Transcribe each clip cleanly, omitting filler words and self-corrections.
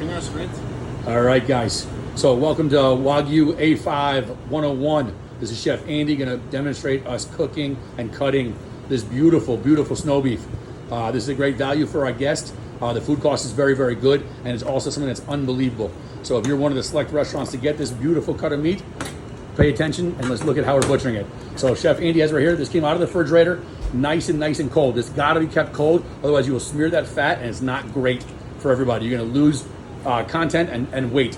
Fingers, great. All right, guys. So welcome to Wagyu A5 101. This is Chef Andy going to demonstrate us cooking and cutting this beautiful, beautiful snow beef. This is a great value for our guest. The food cost is very, very good, and it's also something that's unbelievable. So if you're one of the select restaurants to get this beautiful cut of meat, pay attention and let's look at how we're butchering it. So Chef Andy has right here. This came out of the refrigerator, nice and cold. This got to be kept cold, otherwise you will smear that fat, and it's not great for everybody. You're going to lose content and weight.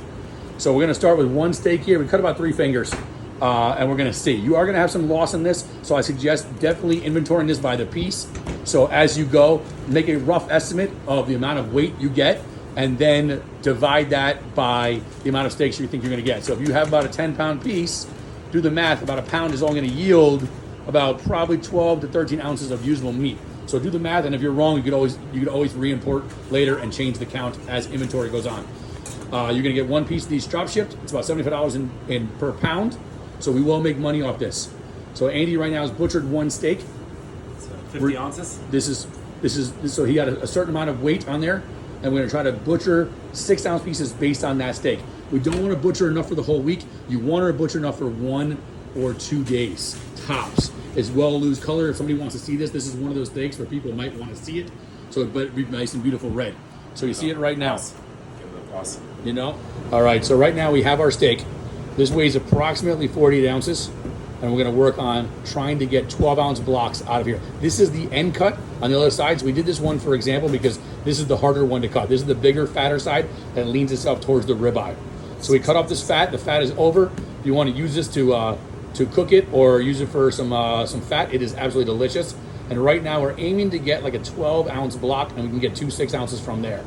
So we're going to start with one steak here. We cut about 3 fingers, and we're going to see. You are going to have some loss in this, so I suggest definitely inventorying this by the piece. So as you go, make a rough estimate of the amount of weight you get, and then divide that by the amount of steaks you think you're going to get. So if you have about a 10-pound piece, do the math. About a pound is only going to yield about probably 12 to 13 ounces of usable meat. So do the math, and if you're wrong, you could always re-import later and change the count as inventory goes on. You're gonna get one piece of these drop shipped. It's about $75 in per pound. So we will make money off this. So Andy right now has butchered one steak. So 50 ounces. This is so he got a certain amount of weight on there, and we're gonna try to butcher 6-ounce pieces based on that steak. We don't want to butcher enough for the whole week. You want to butcher enough for 1 or 2 days tops. It's well lose color. If somebody wants to see this, this is one of those steaks where people might want to see it. So it'd be nice and beautiful red. So you see it right now. Give it a pause. You know? All right, so right now we have our steak. This weighs approximately 48 ounces, and we're gonna work on trying to get 12-ounce blocks out of here. This is the end cut on the other side. So we did this one, for example, because this is the harder one to cut. This is the bigger, fatter side that leans itself towards the ribeye. So we cut off this fat. The fat is over. If you wanna use this to cook it or use it for some fat, it is absolutely delicious. And right now we're aiming to get like a 12-ounce block, and we can get 2 6-ounces from there.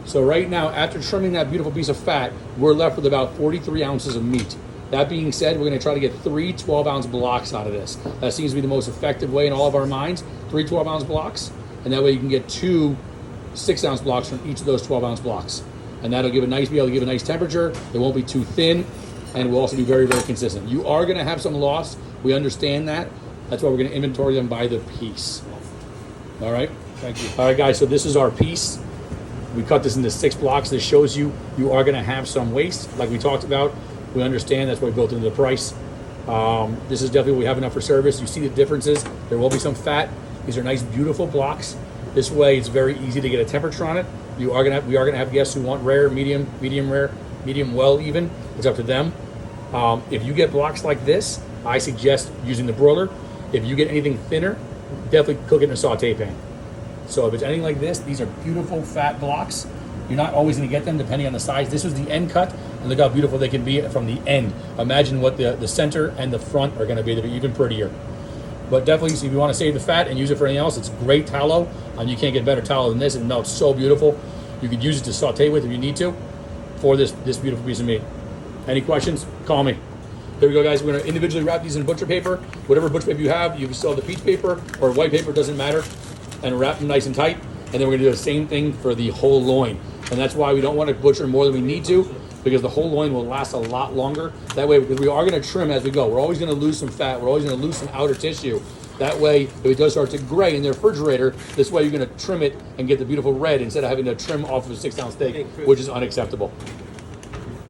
So right now, after trimming that beautiful piece of fat, we're left with about 43 ounces of meat. That being said, we're gonna try to get 3 12-ounce blocks out of this. That seems to be the most effective way in all of our minds. 3 12-ounce blocks, and that way you can get 2 6-ounce blocks from each of those 12-ounce blocks. And that'll be able to give a nice temperature. It won't be too thin, and will also be very, very consistent. You are gonna have some loss. We understand that. That's why we're gonna inventory them by the piece. All right? Thank you. All right, guys, so this is our piece. We cut this into 6 blocks. This shows you are gonna have some waste, like we talked about. We understand, that's why we built into the price. This is definitely what we have enough for service. You see the differences. There will be some fat. These are nice, beautiful blocks. This way, it's very easy to get a temperature on it. We are gonna have guests who want rare, medium rare, medium well even. It's up to them. If you get blocks like this, I suggest using the broiler. If you get anything thinner, definitely cook it in a saute pan. So if it's anything like this, these are beautiful fat blocks. You're not always gonna get them depending on the size. This was the end cut, and look how beautiful they can be from the end. Imagine what the center and the front are gonna be. They'll be even prettier. But definitely, so if you wanna save the fat and use it for anything else, it's great tallow. And you can't get better tallow than this. It melts so beautiful. You could use it to saute with if you need to for this beautiful piece of meat. Any questions? Call me. There we go, guys. We're gonna individually wrap these in butcher paper. Whatever butcher paper you have, you can still have the peach paper or white paper, doesn't matter. And wrap them nice and tight. And then we're gonna do the same thing for the whole loin. And that's why we don't want to butcher more than we need to, because the whole loin will last a lot longer. That way, because we are gonna trim as we go. We're always gonna lose some fat. We're always gonna lose some outer tissue. That way, if it does start to gray in the refrigerator, this way you're gonna trim it and get the beautiful red instead of having to trim off of a 6-ounce steak, which is unacceptable.